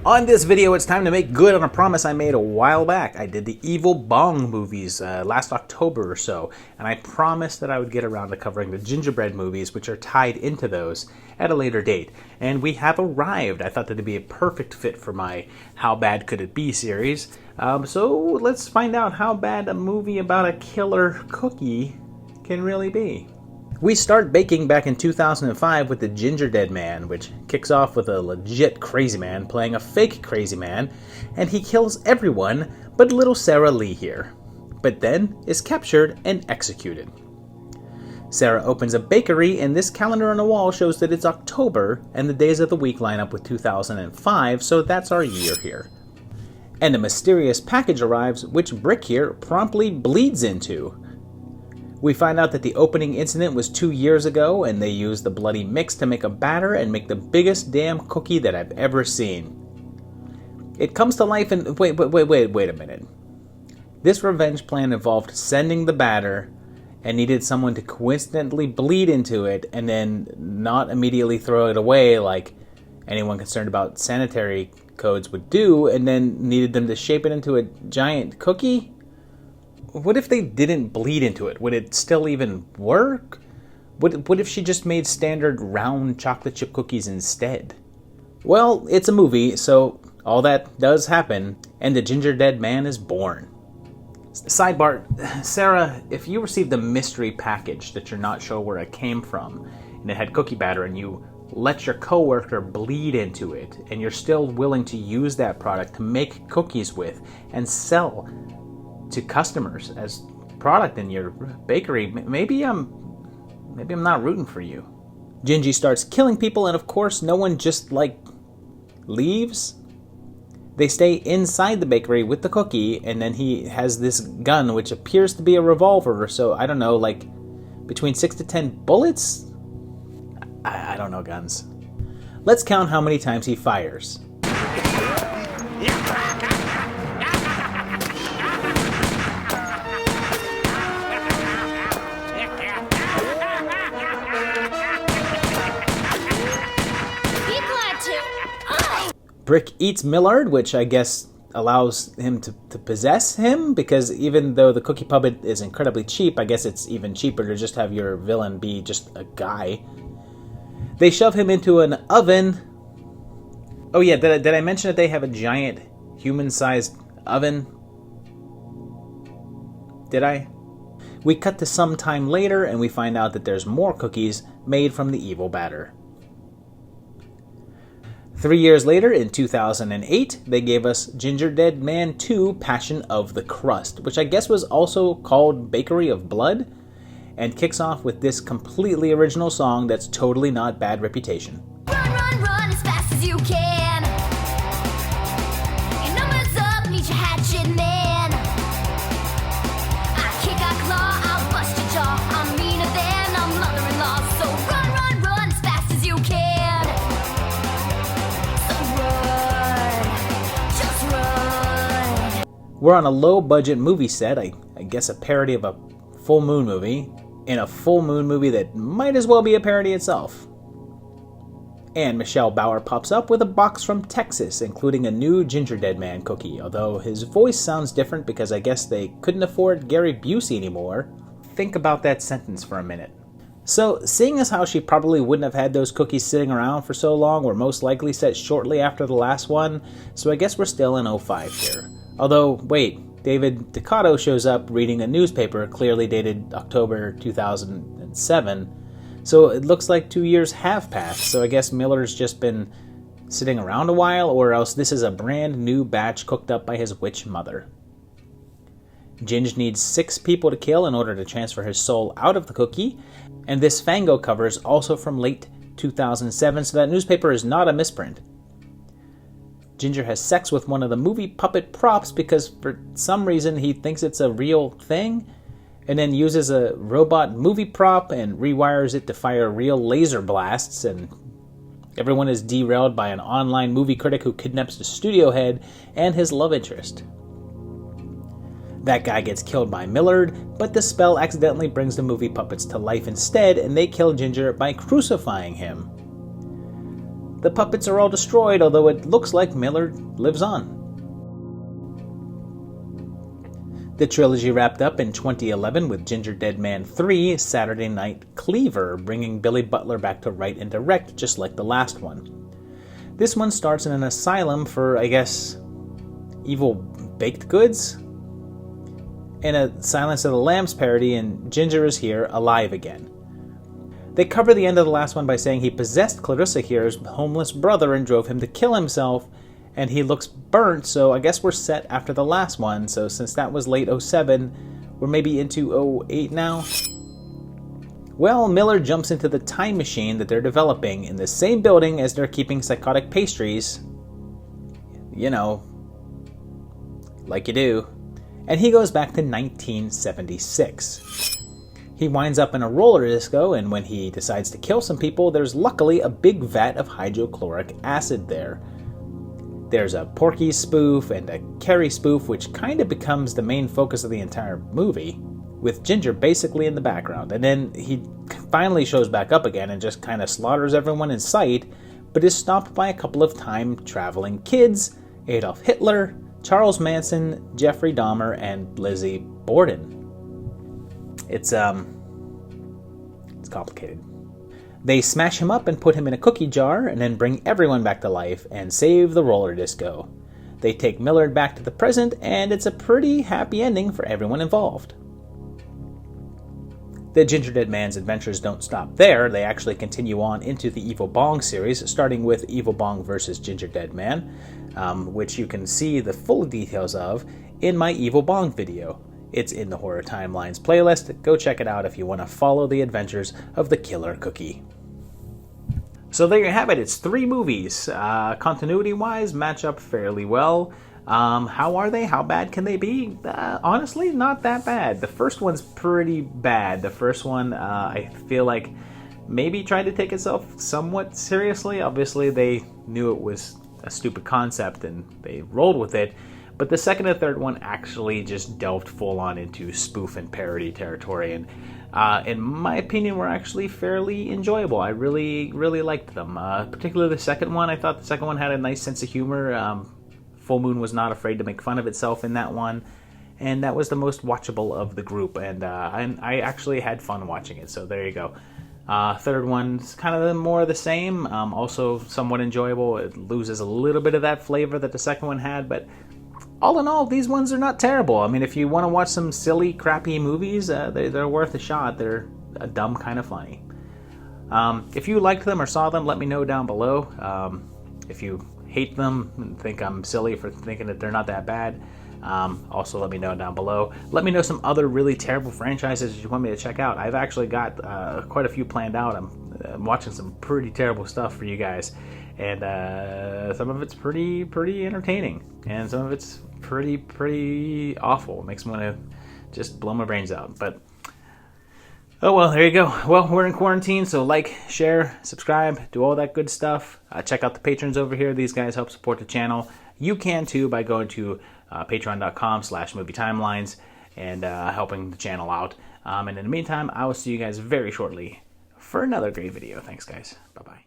On this video, it's time to make good on a promise I made a while back. I did the Evil Bong movies last October or so, and I promised that I would get around to covering the Gingerbread movies, which are tied into those, at a later date. And we have arrived. I thought that it'd be a perfect fit for my How Bad Could It Be series. So let's find out how bad a movie about a killer cookie can really be. We start baking back in 2005 with the Gingerdead Man, which kicks off with a legit crazy man playing a fake crazy man, and he kills everyone but little Sarah Lee here, but then is captured and executed. Sarah opens a bakery, and this calendar on the wall shows that it's October, and the days of the week line up with 2005, so that's our year here. And a mysterious package arrives, which Brick here promptly bleeds into. We find out that the opening incident was 2 years ago, and they used the bloody mix to make a batter and make the biggest damn cookie that I've ever seen. It comes to life in... Wait a minute. This revenge plan involved sending the batter and needed someone to coincidentally bleed into it and then not immediately throw it away like anyone concerned about sanitary codes would do, and then needed them to shape it into a giant cookie? What if they didn't bleed into it? Would it still even work? What if she just made standard round chocolate chip cookies instead? Well, it's a movie, so all that does happen, and the Gingerdead Man is born. Sidebar, Sarah, if you received a mystery package that you're not sure where it came from, and it had cookie batter, and you let your coworker bleed into it, and you're still willing to use that product to make cookies with and sell to customers as product in your bakery, maybe I'm not rooting for you. Gingy starts killing people, and of course no one just leaves. They stay inside the bakery with the cookie, and then he has this gun which appears to be a revolver, so I don't know, between 6 to 10 bullets? I don't know guns. Let's count how many times he fires. Brick eats Millard, which I guess allows him to possess him, because even though the cookie puppet is incredibly cheap, I guess it's even cheaper to just have your villain be just a guy. They shove him into an oven. Oh yeah, did I mention that they have a giant human-sized oven? Did I? We cut to some time later, and we find out that there's more cookies made from the evil batter. 3 years later, in 2008, they gave us Gingerdead Man 2 Passion of the Crust, which I guess was also called Bakery of Blood, and kicks off with this completely original song that's totally not bad reputation. Run, run, run as fast as you can. Your number's up, meet your hatchet man. I kick, I claw, I'll bust your jaw. I'm meaner than a mother-in-law. So run, run, run as fast as you can. So run, just run. We're on a low-budget movie set, I guess a parody of a full moon movie, in a full moon movie that might as well be a parody itself. And Michelle Bauer pops up with a box from Texas, including a new Gingerdead Man cookie, although his voice sounds different because I guess they couldn't afford Gary Busey anymore. Think about that sentence for a minute. So, seeing as how she probably wouldn't have had those cookies sitting around for so long, were most likely set shortly after the last one, so I guess we're still in 05 here. Although, wait, David Ducato shows up reading a newspaper clearly dated October 2007, so it looks like 2 years have passed, so I guess Miller's just been sitting around a while, or else this is a brand new batch cooked up by his witch mother. Ginge needs 6 people to kill in order to transfer his soul out of the cookie, and this Fango cover is also from late 2007, so that newspaper is not a misprint. Ginger has sex with one of the movie puppet props because for some reason he thinks it's a real thing, and then uses a robot movie prop and rewires it to fire real laser blasts, and everyone is derailed by an online movie critic who kidnaps the studio head and his love interest. That guy gets killed by Millard, but the spell accidentally brings the movie puppets to life instead, and they kill Ginger by crucifying him. The puppets are all destroyed, although it looks like Miller lives on. The trilogy wrapped up in 2011 with Gingerdead Man 3, Saturday Night Cleaver, bringing Billy Butler back to write and direct, just like the last one. This one starts in an asylum for, I guess, evil baked goods? In a Silence of the Lambs parody, and Ginger is here, alive again. They cover the end of the last one by saying he possessed Clarissa Here's homeless brother and drove him to kill himself, and he looks burnt, so I guess we're set after the last one. So since that was late 07, we're maybe into 08 now? Well, Miller jumps into the time machine that they're developing in the same building as they're keeping psychotic pastries. You know, like you do. And he goes back to 1976. He winds up in a roller disco, and when he decides to kill some people, there's luckily a big vat of hydrochloric acid there. There's a Porky spoof and a Carrie spoof, which kind of becomes the main focus of the entire movie, with Ginger basically in the background. And then he finally shows back up again and just kind of slaughters everyone in sight, but is stopped by a couple of time-traveling kids, Adolf Hitler, Charles Manson, Jeffrey Dahmer, and Lizzie Borden. It's complicated. They smash him up and put him in a cookie jar, and then bring everyone back to life and save the roller disco. They take Millard back to the present, and it's a pretty happy ending for everyone involved. The Gingerdead Man's adventures don't stop there. They actually continue on into the Evil Bong series, starting with Evil Bong vs. Gingerdead Man, which you can see the full details of in my Evil Bong video. It's in the Horror Timelines playlist. Go check it out if you want to follow the adventures of the Killer Cookie. So there you have it. It's 3 movies. Continuity-wise, match up fairly well. How are they? How bad can they be? Honestly, not that bad. The first one's pretty bad. The first one, I feel like, maybe tried to take itself somewhat seriously. Obviously, they knew it was a stupid concept and they rolled with it. But the second and third one actually just delved full on into spoof and parody territory, and in my opinion were actually fairly enjoyable. I really liked them, particularly the second one. I thought the second one had a nice sense of humor. Full Moon was not afraid to make fun of itself in that one, and that was the most watchable of the group, and I actually had fun watching it, so there you go. Third one's kind of more of the same, also somewhat enjoyable. It loses a little bit of that flavor that the second one had, but all in all, these ones are not terrible. I mean, if you want to watch some silly, crappy movies, they're worth a shot. They're a dumb kind of funny. If you liked them or saw them, let me know down below. If you hate them and think I'm silly for thinking that they're not that bad, also let me know down below. Let me know some other really terrible franchises you want me to check out. I've actually got quite a few planned out. I'm watching some pretty terrible stuff for you guys. And some of it's pretty entertaining, and some of it's pretty awful. It makes me want to just blow my brains out. But oh well, there you go. Well, we're in quarantine, so like, share, subscribe, do all that good stuff. Check out the patrons over here. These guys help support the channel. You can too by going to patreon.com/movietimelines and helping the channel out. And in the meantime, I will see you guys very shortly for another great video. Thanks, guys. Bye-bye.